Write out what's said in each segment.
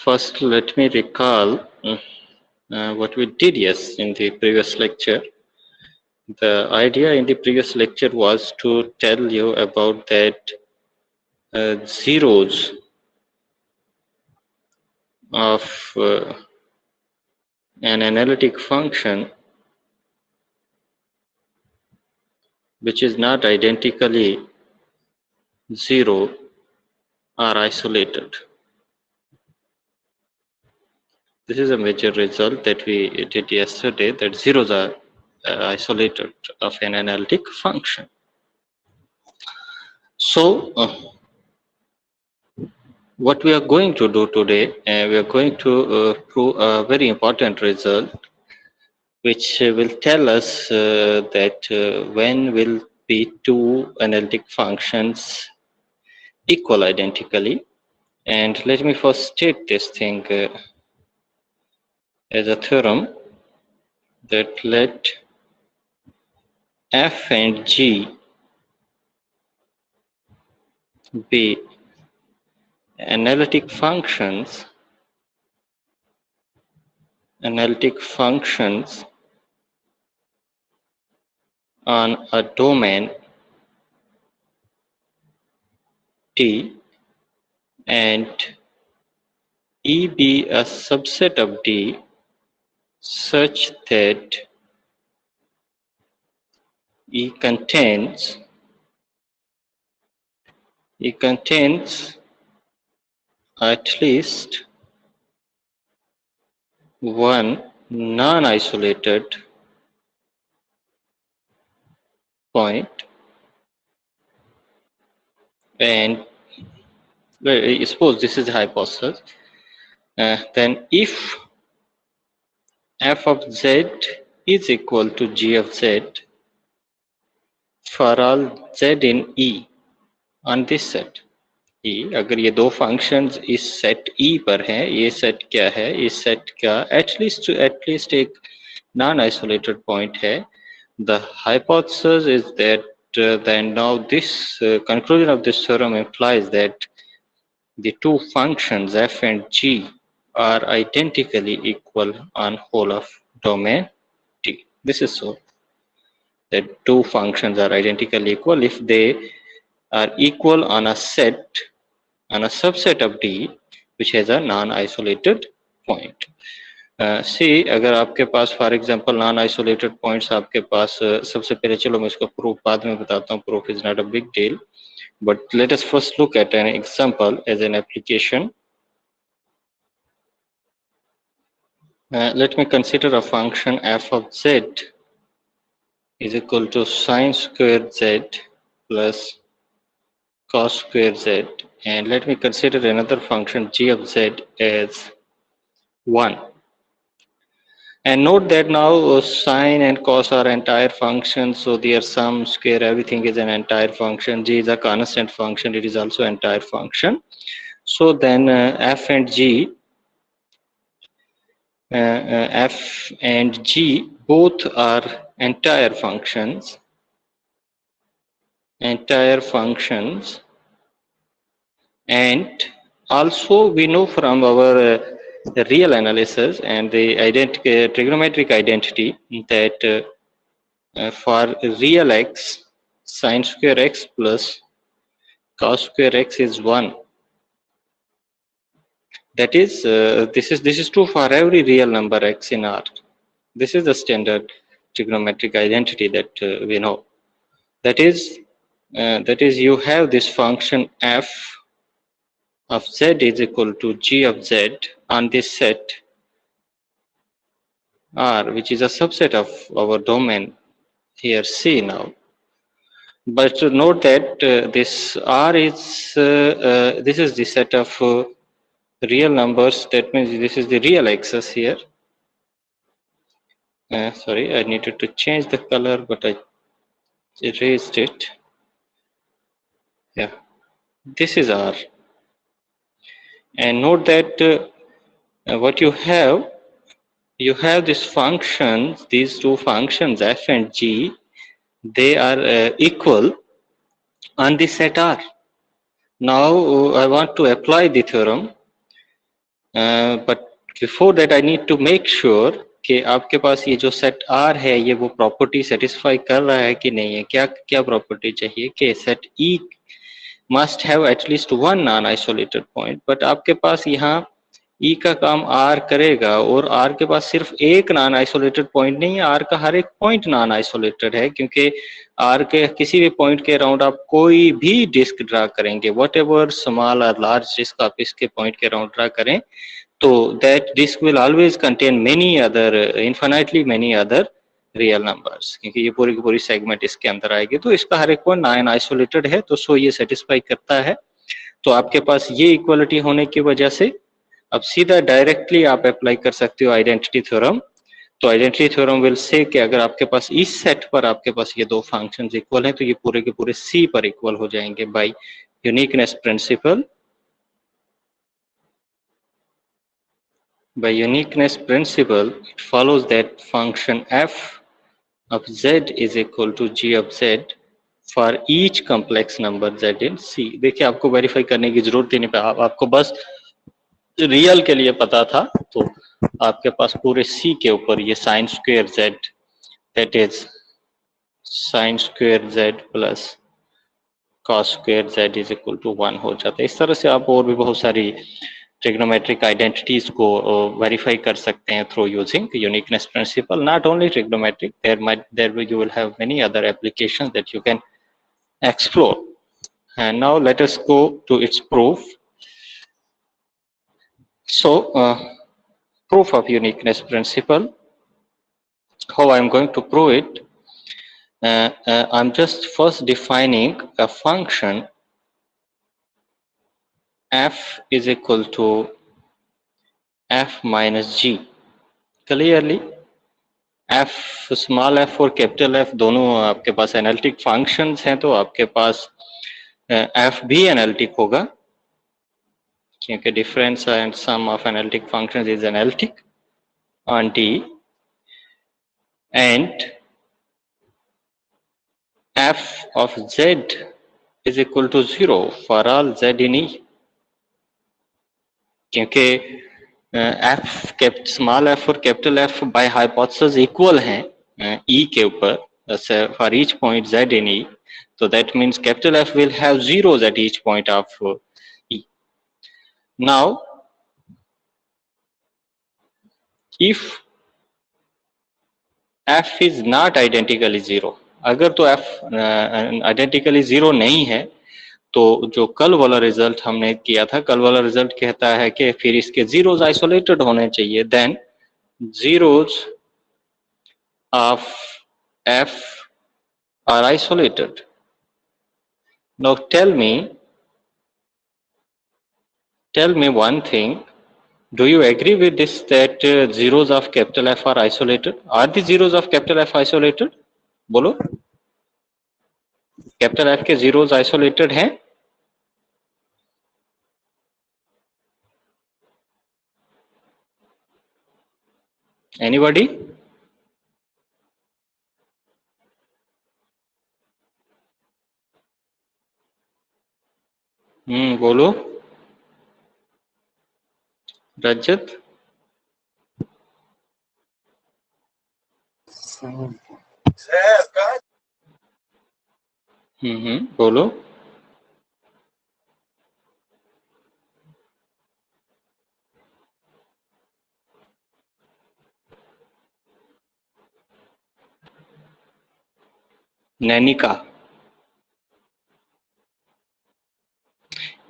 First, let me recall what we did in the previous lecture. The idea in the previous lecture was to tell you about that zeros of an analytic function which is not identically zero are isolated. This is a major result that we did yesterday, that zeros are isolated of an analytic function. So, what we are going to do today, we are going to prove a very important result which will tell us that when will be two analytic functions equal identically. And let me first state this thing as a theorem, that let f and g be analytic functions on a domain T, and E be a subset of D such that E contains at least one non-isolated point, and suppose this is the hypothesis, then if f of z is equal to g of z for all z in E on this set E, अगर ये दो functions इस set E पर हैं, ये set क्या है, इस सेट का एटलीस्ट एक नॉन आइसोलेटेड पॉइंट है. The hypothesis is that then now this conclusion of this theorem implies that the two functions f and g are identically equal on whole of domain T. This is so that two functions are identically equal if they are equal on a subset of D which has a non-isolated point. See, अगर आपके पास for example non isolated points आपके पास सबसे पहले, चलो मैं इसका प्रूफ बाद में बताता हूँ, proof is not a big deal, but let us first look at an example as an application. Let me consider a function f of z is equal to sine square z plus cos square z, and let me consider another function g of z as 1. And note that now sine and cos are entire functions, so their sum, square, everything is an entire function. G is a constant function, it is also entire function. So then f and g both are entire functions, and also we know from our real analysis and the trigonometric identity that for real x, sine square x plus cos square x is 1. That is, this is true for every real number x in R. This is the standard trigonometric identity that we know. That is you have this function f of z is equal to g of z on this set R, which is a subset of our domain here C now. But note that this R is this is the set of real numbers. That means this is the real axis here. Sorry, I needed to change the color, but I erased it. Yeah, this is R. And note that what you have this function, these two functions f and g, they are equal on the set R. Now I want to apply the theorem. But before that I need to make sure कि आपके पास ये जो set are है ये वो property satisfy कर रहा है कि नहीं है. क्या क्या प्रॉपर्टी चाहिए कि set E must have at least one non isolated point. But आपके पास यहाँ ई का काम आर करेगा और आर के पास सिर्फ एक नॉन आइसोलेटेड पॉइंट नहीं है, आर का हर एक पॉइंट नॉन आइसोलेटेड है क्योंकि आर के किसी भी पॉइंट के अराउंड आप कोई भी डिस्क ड्रा करेंगे, वट एवर स्मॉल और लार्ज डिस्क आप इसके पॉइंट के अराउंड ड्रा करें तो that disc will always contain many other infinitely many other real numbers, क्योंकि ये पूरी की पूरी सेगमेंट इसके अंदर आएगी. तो इसका हर एक पॉइंट नॉन आइसोलेटेड है, तो सो ये सेटिस्फाई करता है. तो आपके पास ये इक्वलिटी होने की वजह से अब सीधा डायरेक्टली आप अप्लाई कर सकते हो आइडेंटिटी थ्योरम. तो आइडेंटिटी थ्योरम विल से कि अगर आपके पास इस सेट पर आपके पास ये दो फंक्शंस इक्वल हैं तो ये पूरे के पूरे सी पर इक्वल हो जाएंगे by uniqueness principle. By uniqueness principle, it follows that function f of z is equal to g of z for each complex number z in C. देखिए आपको वेरीफाई करने की जरूरत ही नहीं, आपको बस रियल के लिए पता था तो आपके पास पूरे C के ऊपर ये sine square z that is sine square z plus cos square z is equal to 1 हो जाता है. इस तरह से आप और भी बहुत सारी trigonometric identities को verify कर सकते हैं through using uniqueness principle. Not only trigonometric, you will have many other applications that you can explore. And now let us go to its proof. So proof of uniqueness principle, how I am going to prove it, I'm just first defining a function f is equal to f minus g. Clearly f small f और capital F दोनों आपके पास analytic functions हैं, तो आपके पास f भी analytic होगा क्योंकि difference and sum of analytic functions is analytic on D and f of z is equal to 0 for all z in E, क्योंकि स्मॉल f और capital F by hypothesis equal हैं E के ऊपर for each point z in E, so that means capital F will have zeros at each point of E. Now if f is not identically zero, अगर तो f identically zero नहीं है तो जो कल वाला रिजल्ट हमने किया था, कल वाला रिजल्ट कहता है कि फिर इसके जीरोस आइसोलेटेड होने चाहिए. Then zeros of f are isolated. Now tell me one thing. Do you agree with this that zeros of capital F are isolated? Are the zeros of capital F isolated? बोलो, capital F के zeros isolated हैं? Anybody? बोलो रजत. बोलो. Nainika,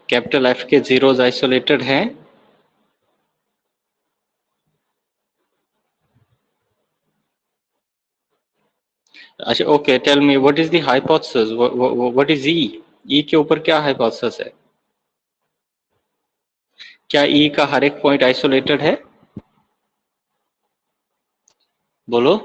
capital F के zeros isolated हैं? अच्छा okay, tell me what is the hypothesis, what is E के ऊपर क्या हाइपोथेसिस है? क्या ई का हर एक पॉइंट आइसोलेटेड है? बोलो.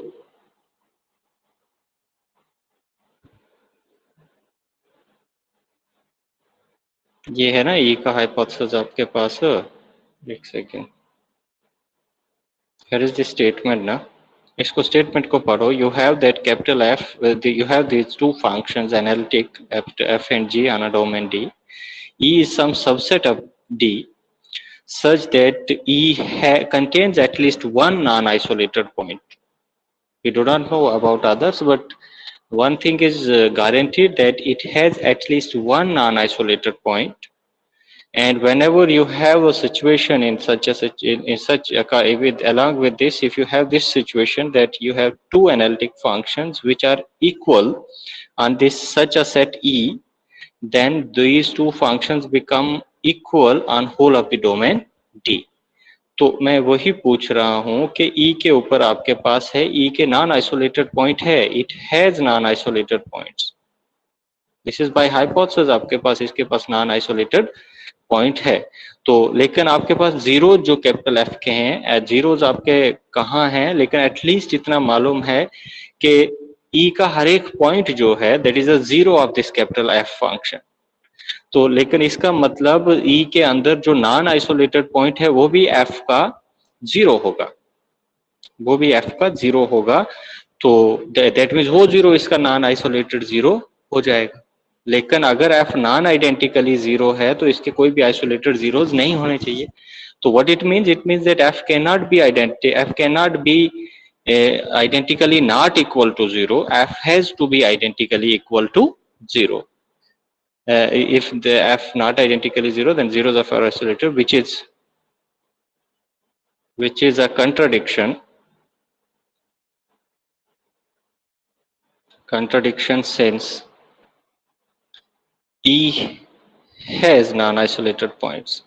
ये है ना ई का हाइपोथेसिस आपके पास. एक second, here is the statement ना, इसको स्टेटमेंट को पढ़ो. You have that capital F, you have these two functions analytic F and G on a domain D. E is some subset of D such that E contains at least one non-isolated point. We do not know about others, but one thing is guaranteed, that it has at least one non-isolated point. And whenever you have a situation in such a with along with this, if you have this situation that you have two analytic functions which are equal on this such a set E, then these two functions become equal on whole of the domain D. तो मैं वही पूछ रहा हूँ कि E के ऊपर आपके पास है, E के नॉन आइसोलेटेड पॉइंट है, it has non isolated points. This is by hypothesis, आपके पास इसके पास नॉन आइसोलेटेड पॉइंट है. तो लेकिन आपके पास जीरो जो कैपिटल एफ के हैं, जीरोज आपके कहाँ हैं, लेकिन एटलीस्ट इतना मालूम है कि ई का हर एक पॉइंट जो है that is a zero of this capital F function. तो लेकिन इसका मतलब ई के अंदर जो नॉन आइसोलेटेड पॉइंट है वो भी एफ का जीरो होगा, वो भी एफ का जीरो होगा. तो दैट मीन्स वो जीरो इसका नॉन आइसोलेटेड जीरो हो जाएगा. लेकिन अगर एफ नॉन आइडेंटिकली जीरो है तो इसके कोई भी आइसोलेटेड जीरोज नहीं होने चाहिए. तो what it means that F can not be identically not equal to zero. F has to be identically equal to zero. If the F not identically zero, then zeros are isolated, which is a contradiction since E has non-isolated points.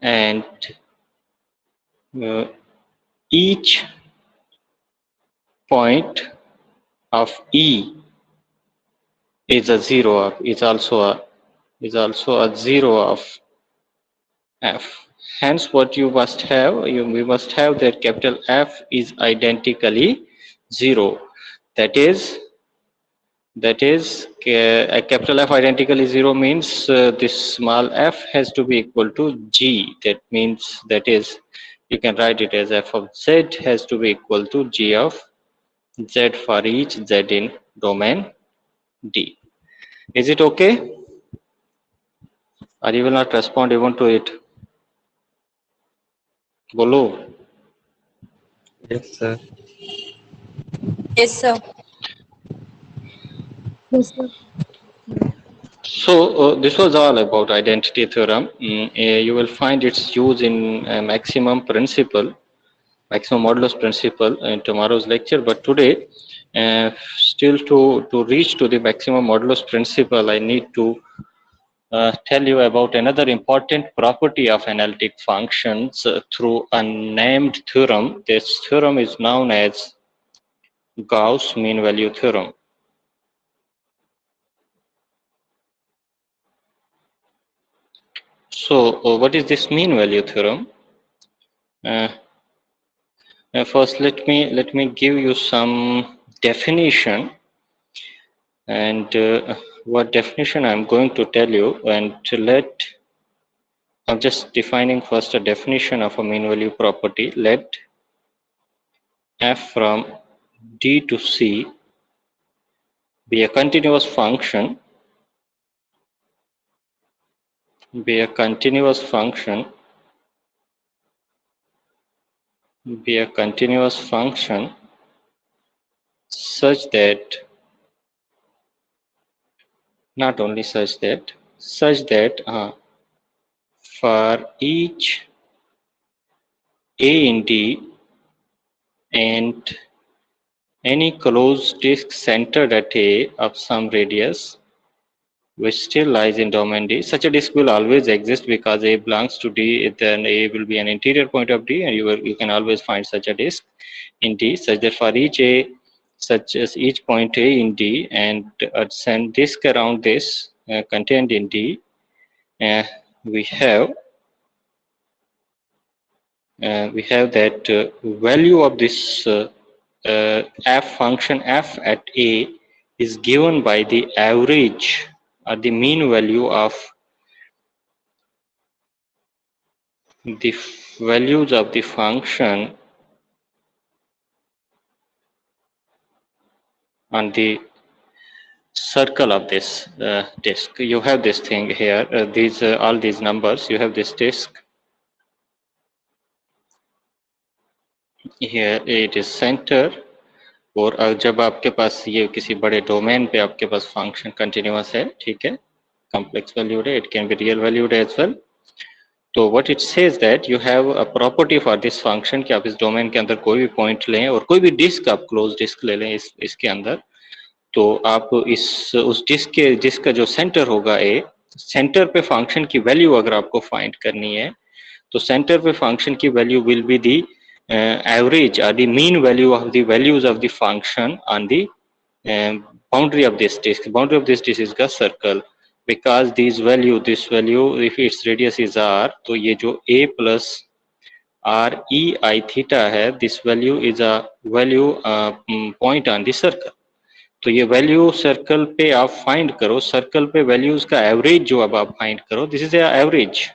And each point of E is a zero of, is also a zero of F. Hence what you must have, we must have that capital F is identically zero. That is a capital F identically zero means this small f has to be equal to G. That means you can write it as f of z has to be equal to G of z for each z in domain D. Is it okay? Or you will not respond even to it? Bolo. Yes, sir. Yes, sir. Yes, sir. So this was all about identity theorem. You will find its use in maximum modulus principle in tomorrow's lecture. But today, still to reach to the maximum modulus principle, I need to tell you about another important property of analytic functions through a named theorem. This theorem is known as Gauss mean value theorem. So what is this mean value theorem? First let me give you some definition, and what definition I'm going to tell you, and I'm just defining first a definition of a mean value property. Let f from D to C be a continuous function, such that, not only such that, for each A in D and any closed disk centered at A of some radius which still lies in domain D. Such a disk will always exist because A belongs to D, then A will be an interior point of D, and you can always find such a disk in D, such that for each A, such as each point A in D and a disk around this contained in D, we have that value of this f function f at A is given by the average or the mean value of the values of the function on the circle of this disk. You have this thing here, these all these numbers, you have this disk here, it is center. और जब आपके पास ये किसी बड़े domain पे आपके पास function continuous है, ठीक है, कॉम्प्लेक्स वैल्यूड है, it can be real valued as well. तो what it says that you have a property for this function कि आप इस डोमेन के अंदर कोई भी पॉइंट लें और कोई भी डिस्क आप क्लोज डिस्क ले लें इसके अंदर, तो आप इस उस डिस्क के जिसका जो सेंटर होगा ए, सेंटर पे फंक्शन की वैल्यू अगर आपको फाइंड करनी है तो सेंटर पे फंक्शन की value will be the average or the mean value of the values of the function on the boundary of this disk. Boundary of this disk is a circle because this value if its radius is r, तो ये जो a plus r e I theta है, this value is a value point on the circle. तो ये value circle पे आप find करो, circle पे वैल्यूज का एवरेज जो अब आप फाइंड करो, दिस इज एवरेज.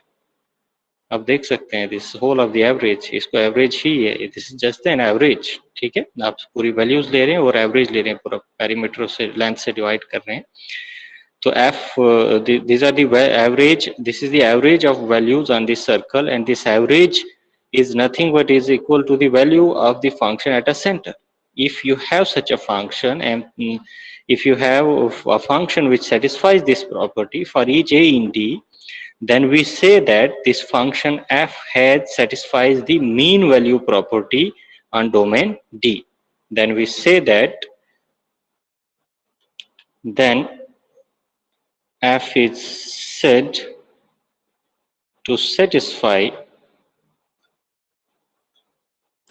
आप देख सकते हैं this whole of the average, इसको एवरेज ही है, this is just an average. ठीक है, आप पूरी वैल्यूज ले रहे हैं और एवरेज ले रहे हैं, पूरा पेरीमीटर से लेंथ से डिवाइड कर रहे हैं. तो f these are the average, this is the average of values on this circle and this average is nothing but is equal to the value of the function at a center. If you have such a function and if you have a function which satisfies this property for each a in D, then we say that this function f satisfies the mean value property on domain D. Then we say that then f is said to satisfy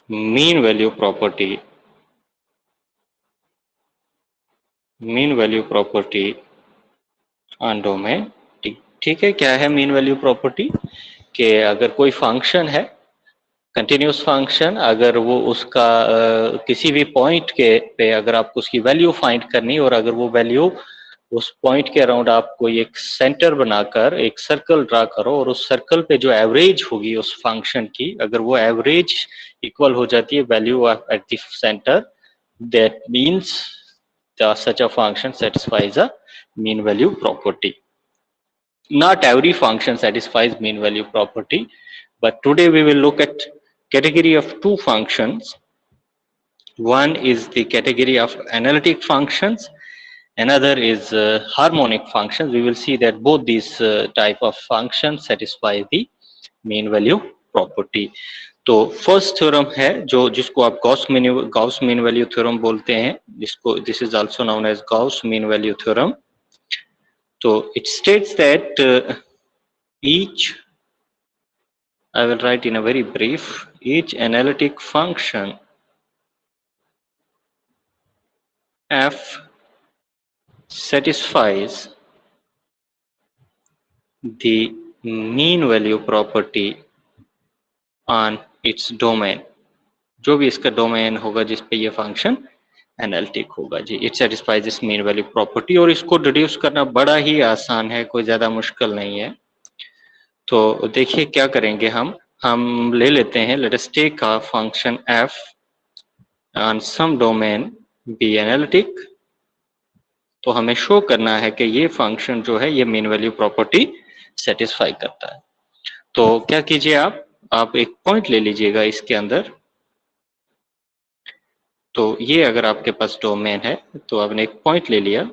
mean value property on domain D. ठीक है, क्या है mean value property? कि अगर कोई function है, continuous function, अगर वो उसका किसी भी पॉइंट के पे अगर आपको उसकी वैल्यू फाइंड करनी और अगर वो वैल्यू उस पॉइंट के अराउंड आप कोई एक सेंटर बनाकर एक सर्कल ड्रा करो और उस सर्कल पे जो एवरेज होगी उस फंक्शन की, अगर वो एवरेज इक्वल हो जाती है value at the centre, that means such a function satisfies a mean value property. Not every function satisfies mean value property, but today we will look at category of two functions. One is the category of analytic functions, another is harmonic functions. We will see that both these type of functions satisfy the mean value property. तो first theorem है जो जिसको आप Gauss mean value theorem बोलते हैं, जिसको this is also known as Gauss mean value theorem. तो it states that each, I will write in a very brief, each analytic function f satisfies the mean value property on its domain. जो भी इसका domain होगा जिस पे ये function analytic होगा जी, it satisfies this mean value property. और इसको डिड्यूस करना बड़ा ही आसान है, कोई ज्यादा मुश्किल नहीं है. तो देखिए क्या करेंगे, हम ले लेते हैं, let us take a function f on some domain be analytic. तो हमें शो करना है कि ये फंक्शन जो है ये मीन वैल्यू प्रॉपर्टी सेटिस्फाई करता है. तो क्या कीजिए, आप एक पॉइंट ले लीजिएगा इसके अंदर. तो ये अगर आपके पास डोमेन है तो आपने एक पॉइंट ले लिया,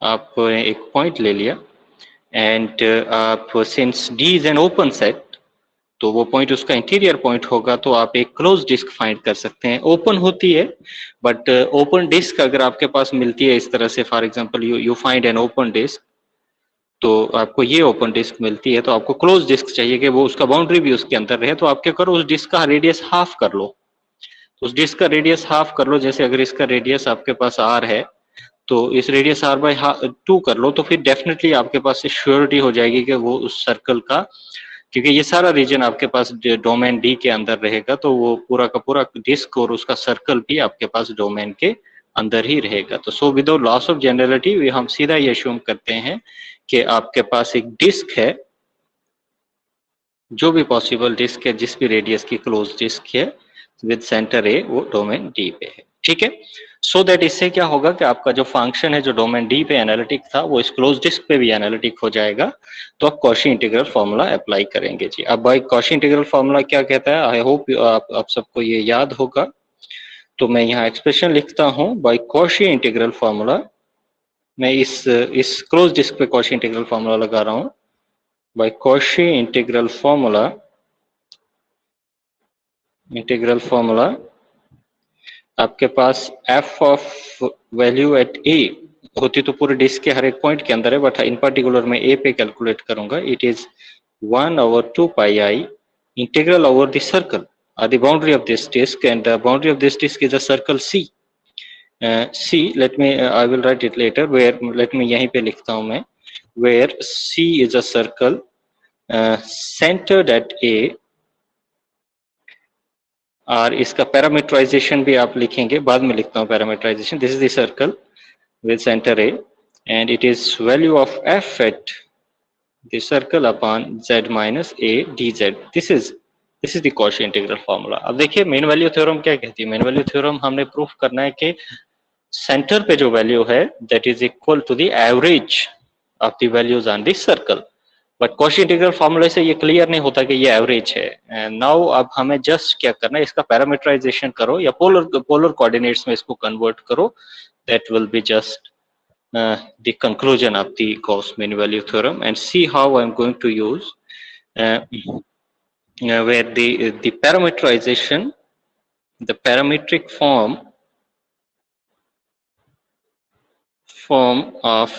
आपने एक पॉइंट ले लिया एंड आप since D is an open set, तो वो पॉइंट उसका इंटीरियर पॉइंट होगा, तो आप एक क्लोज डिस्क फाइंड कर सकते हैं. ओपन होती है बट ओपन डिस्क अगर आपके पास मिलती है इस तरह से, for example you find an open disc, तो आपको ये ओपन डिस्क मिलती है, तो आपको क्लोज डिस्क चाहिए कि वो उसका बाउंड्री भी उसके अंदर रहे. तो आप क्या करो, उस डिस्क का रेडियस हाफ कर लो. तो उस डिस्क का रेडियस हाफ कर लो, जैसे अगर इसका रेडियस आपके पास r है तो इस रेडियस r बाई 2 कर लो, तो फिर डेफिनेटली आपके पास श्योरिटी हो जाएगी कि वो उस सर्कल का, क्योंकि ये सारा रीजन आपके पास डोमेन D के अंदर रहेगा, तो वो पूरा का पूरा डिस्क और उसका सर्कल भी आपके पास डोमेन के अंदर ही रहेगा. तो so without loss of generality हम सीधा ये अश्यूम करते हैं कि आपके पास एक डिस्क है, जो भी पॉसिबल डिस्क है जिस भी रेडियस की क्लोज डिस्क है विद सेंटर ए, वो डोमेन D पे है. ठीक है, सो दैट इससे क्या होगा कि आपका जो फंक्शन है जो डोमेन डी पे एनालिटिक था वो इस क्लोज डिस्क पे भी एनालिटिक हो जाएगा। तो आप कॉशी इंटीग्रल फॉर्मूला अप्लाई करेंगे जी। अब भाई कॉशी इंटीग्रल फॉर्मूला क्या कहता है, आई होप आप सबको ये याद होगा। तो मैं यहाँ एक्सप्रेशन लिखता हूँ बाय कॉशी इंटीग्रल फॉर्मूला। मैं इस क्लोज डिस्क पे कॉशी इंटीग्रल फॉर्मूला लगा रहा हूँ। बाय कॉशी इंटीग्रल फॉर्मूला आपके पास एफ ऑफ वैल्यू एट ए होती तो पूरे डिस्क के हर एक पॉइंट के अंदर है, बट इन पर्टिकुलर मैं ए पे कैलकुलेट करूंगा। It is 1/2 pi I integral over the circle the boundary of this disk, and the boundary of this disk is a circle C. C, let me I will write it later, where let me यहीं पे लिखता हूँ मैं, where C is a circle centered at A, और इसका parameterisation भी आप लिखेंगे, बाद में लिखता हूँ parametrisation. This is the circle with center A and it is value of f at the circle upon z minus a dz. This is the Cauchy integral formula. अब देखिए मेन वैल्यू थ्योरम क्या कहती है। Mean value theorem हमने proof करना है कि centre पे जो वैल्यू है that is equal to the average of the values on this circle. But Cauchy integral फॉर्मूले से ये क्लियर नहीं होता कि ये एवरेज है। एंड नाउ अब हमें जस्ट क्या करना है, इसका पैरामीटराइजेशन करो या पोलर कोऑर्डिनेट्स में इसको कन्वर्ट करो। That will be just the conclusion of the Gauss mean value theorem, and see how I'm going to use where the parameterization, the parametric form of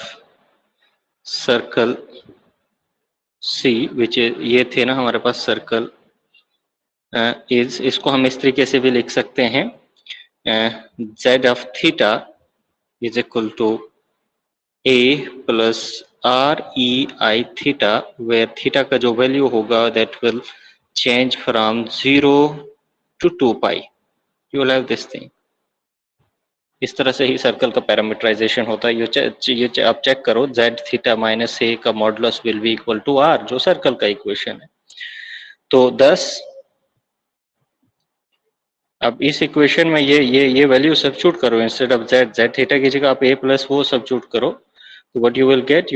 circle C, which is ये थे ना हमारे पास circle is, इसको हम इस तरीके से भी लिख सकते हैं z of theta is equal to a plus r e I theta, where theta का जो वैल्यू होगा that will change from 0 to 2 pi. You will have this thing. इस तरह से ही सर्कल का पैरामीटराइजेशन होता है। ये आप चेक करो, z थीटा माइनस a का modulus will be equal to r, जो सर्कल का इक्वेशन है। तो 10 अब इस इक्वेशन में ये वैल्यू सब्स्टिट्यूट करो, इंस्टेड ऑफ z थीटा की जगह आप a प्लस वो सब्स्टिट्यूट करो। So what you will get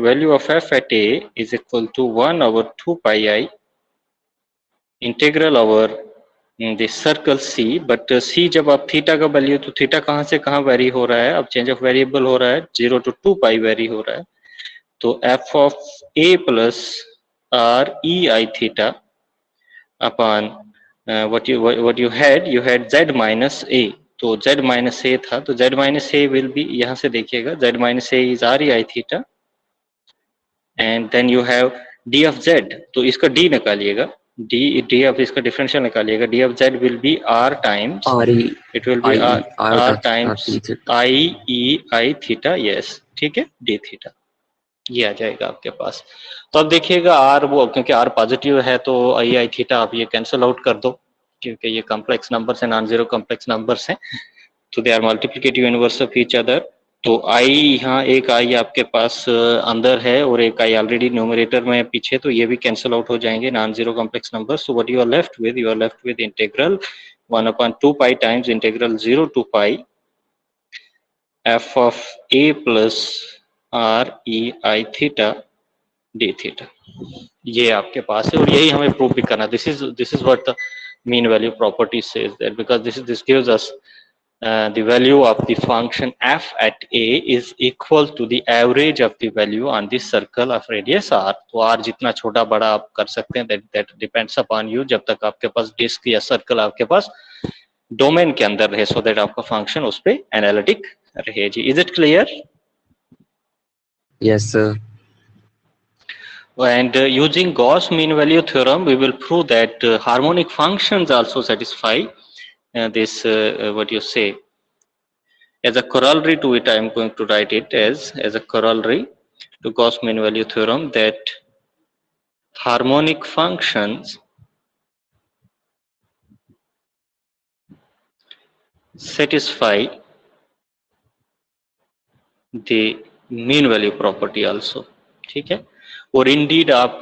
value of f at a is equal to 1/2 pi I integral over the circle C, but C जब आप theta का value, तो theta कहाँ से कहाँ वेरी हो रहा है, अब चेंज ऑफ वेरिएबल हो रहा है, 0 to 2 pi वेरी हो रहा है। तो f of a plus r e I theta upon what you had z minus a, तो z minus a था, तो z minus a will be, यहाँ से देखिएगा z minus a is r e I theta, and then you have d of z, तो इसका d निकालिएगा, d of इसका differential निकालिएगा, d of z will be r times it will be r times I e I theta, yes, ठीक है, d theta ये आ जाएगा आपके पास। तो अब देखिएगा r वो, क्योंकि r पॉजिटिव है तो i I थीटा आप ये कैंसिल आउट कर दो, क्योंकि ये कॉम्प्लेक्स नंबर्स हैं, नॉन जीरो कॉम्प्लेक्स नंबर्स हैं, तो they are multiplicative inverse of each other. तो i यहाँ एक i आपके पास अंदर है और एक i ऑलरेडी न्यूमरेटर में पीछे, तो ये भी कैंसिल आउट हो जाएंगे, non zero complex number. So what you are left with integral 1/2 pi times integral 0 to pi f of a plus r e I theta d theta, ये आपके पास है और यही हमें प्रूव भी करना। This is what the mean value property says, that because this gives us the value of the function f at a is equal to the average of the value on the circle of radius r. तो r जितना छोटा बड़ा आप कर सकते हैं, that depends upon you, जब तक आपके पास डिस्क या सर्कल आपके पास डोमेन के अंदर रहे, so that आपका फंक्शन उस पे एनालिटिक रहे जी। Is it clear? Yes, sir. And using Gauss mean value theorem, we will prove that harmonic functions also satisfy this what you say. As a corollary to it, I am going to write it as a corollary to Gauss mean value theorem, that harmonic functions satisfy the mean value property also, ठीक है। और Indeed आप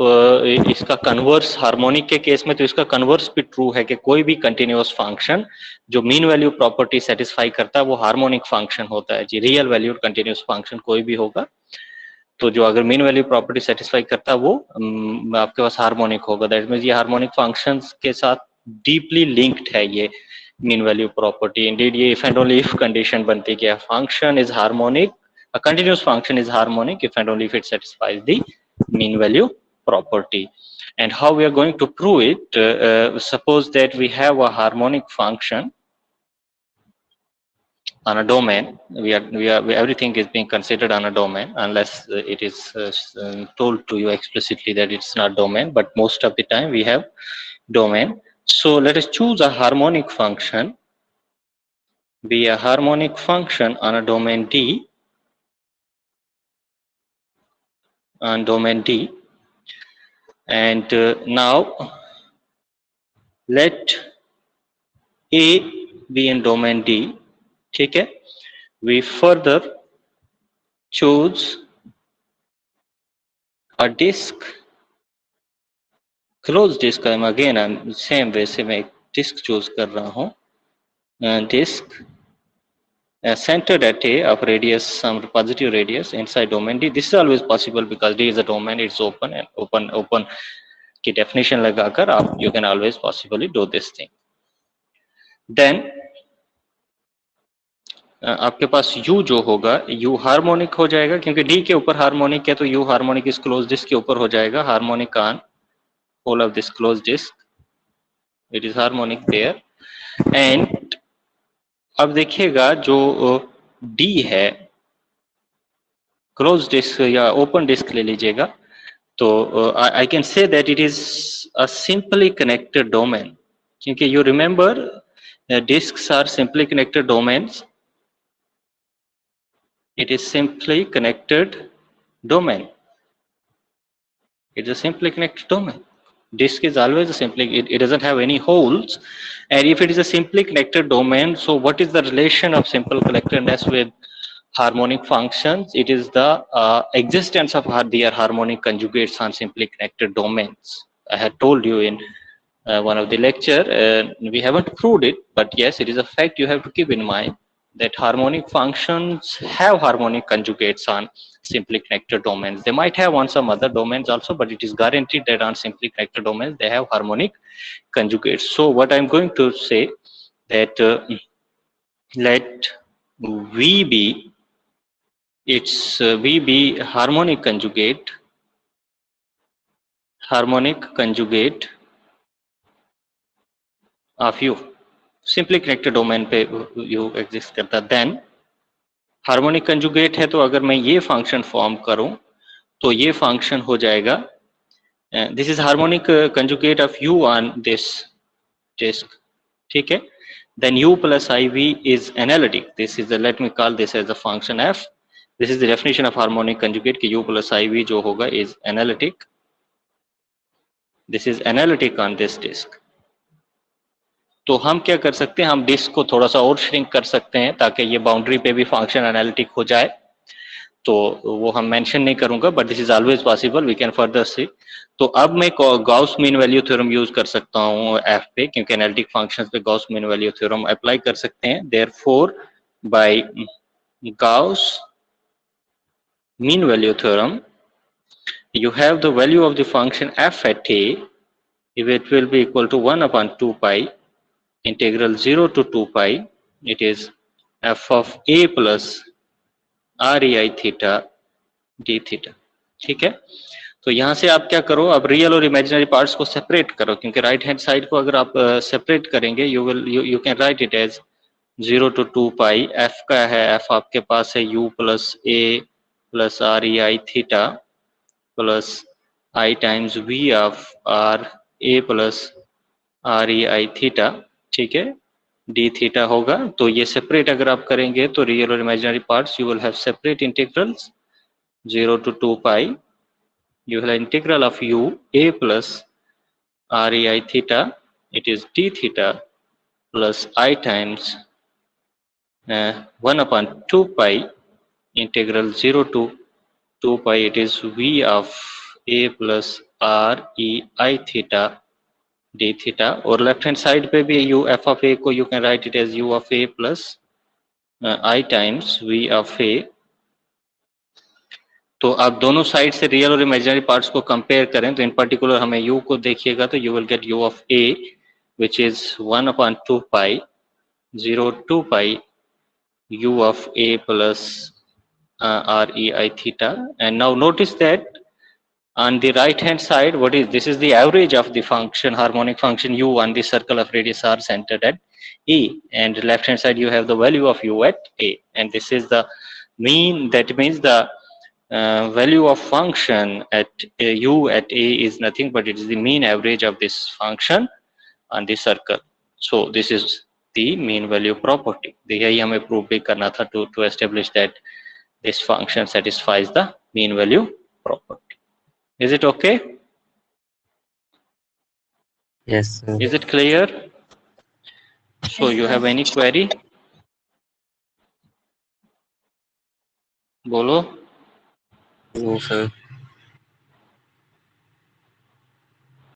इसका converse harmonic के case में तो इसका converse भी ट्रू है कि कोई भी कंटिन्यूअस फंक्शन जो मीन वैल्यू प्रॉपर्टी सेटिस्फाई करता है वो हार्मोनिक फंक्शन होता है जी। रियल वैल्यू कंटिन्यूअस फंक्शन कोई भी होगा तो जो अगर मीन वैल्यू प्रॉपर्टी सेटिस्फाई करता है वो आपके पास हार्मोनिक होगा। दैट मीन्स ये हार्मोनिक फंक्शंस के साथ डीपली लिंक्ड है ये मीन वैल्यू प्रॉपर्टी। इंडीड ये if and only if condition बनती है कि function is harmonic, a continuous function is harmonic if and only if it satisfies the mean value property. And how we are going to prove it? Suppose that we have a harmonic function on a domain. Everything is being considered on a domain unless it is told to you explicitly that it's not domain, but most of the time we have domain. So let us choose a harmonic function, be a harmonic function on a domain D, on domain D, and now let A be in domain D, ठीक है। We further choose a disk, closed disk, I'm same way से मैं एक disk choose कर रहा हूँ, disk centered at A of radius, some positive radius inside domain D. This is always possible because D is a domain, it's open, and open की definition लगाकर आप you can always possibly do this thing. Then आपके पास U जो होगा U harmonic हो जाएगा क्योंकि D के ऊपर हार्मोनिक है तो U हार्मोनिक इस क्लोज डिस्क के ऊपर हो जाएगा, harmonic on whole of this close disc, it is harmonic there. And अब देखिएगा जो D है क्लोज डिस्क या ओपन डिस्क ले लीजिएगा तो I can say that it is a simply connected domain, क्योंकि you remember disks are simply connected domains. It is simply connected domain. It is a simply connected domain. Disk is always a simply, it doesn't have any holes. And if it is a simply connected domain, so what is the relation of simple connectedness with harmonic functions? It is the existence of their harmonic conjugates on simply connected domains. I had told you in one of the lecture, we haven't proved it, but yes, it is a fact you have to keep in mind that harmonic functions have harmonic conjugates on simply connected domains. They might have on some other domains also, but it is guaranteed that on simply connected domains they have harmonic conjugates. So what I'm going to say that let V be its V be harmonic conjugate of U, simply connected domain पे U exist करता। then harmonic conjugate है तो अगर मैं ये function form करूं तो ये फंक्शन हो जाएगा, this is harmonic conjugate of U on this disc, ठीक है। then U plus IV is analytic. This is the, let me call this as a function F. This is the definition of harmonic conjugate कि U plus IV जो होगा is analytic. This is analytic on this disk. तो हम क्या कर सकते हैं, हम डिस्क को थोड़ा सा और श्रिंक कर सकते हैं ताकि ये बाउंड्री पे भी फंक्शन एनालिटिक हो जाए। तो वो हम मेंशन नहीं करूंगा, but this is always possible, we can further see. तो अब मैं Gauss mean value theorem use कर सकता हूँ एफ पे, क्योंकि एनालिटिक फंक्शंस पे Gauss mean value theorem apply कर सकते हैं। Therefore by Gauss mean value theorem you have the value of the function f at a, if it will be equal to 1 upon 2 pi integral 0 to 2 pi, it is f of a plus rei theta d theta, ठीक है। तो यहाँ से आप क्या करो, अब real और इमेजिनरी पार्ट्स को सेपरेट करो, क्योंकि राइट हैंड साइड को अगर आप सेपरेट करेंगे you can write it as 0 to 2 pi। f का है, f आपके पास है u plus a plus rei theta plus I times v of r a plus rei theta, ठीक है, d theta होगा। तो ये सेपरेट अगर आप करेंगे तो रियल और imaginary parts you will have separate integrals 0 to 2 pi, you will have integral of u a plus rei theta, it is d theta plus I times 1 upon 2 pi integral 0 to 2 pi, it is v of a plus r e I theta d theta, और left hand side पे भी u f of a को you can write it as u of a plus I times v of a। तो आप दोनों side से real और imaginary parts को कंपेयर करें तो इन पर्टिकुलर हमें u को देखिएगा तो you will get u of a which is 1/2 pi 0 2 pi u of a plus r e I theta। And now notice that on the right hand side, what is this? Is the average of the function, harmonic function u on the circle of radius r centered at E, and left hand side you have the value of u at a, and this is the mean. That means the value of function at u at a is nothing but it is the mean average of this function on the circle. So this is the mean value property. यही हमें prove भी करना था to establish that this function satisfies the mean value property. Is it okay? Yes, sir. Is it clear? So you have any query? बोलो। No, sir.